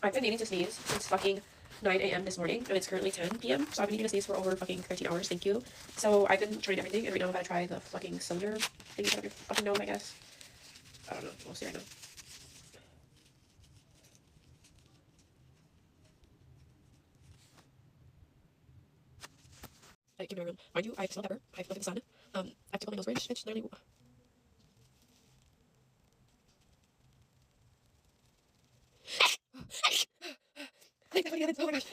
I've been needing to sneeze since fucking 9 a.m. this morning, and it's currently 10 p.m. So I've been needing to sneeze for over fucking 13 hours. Thank you. So I've been trying everything, and right now I'm gonna try the fucking cylinder thing. You fucking know, I guess. I don't know. We'll see right now. I came to my room. Mind you, I've smelled pepper. I've looked at the sun. I've tickled my nose bridge. It's literally. I think that's what he had. Oh my gosh.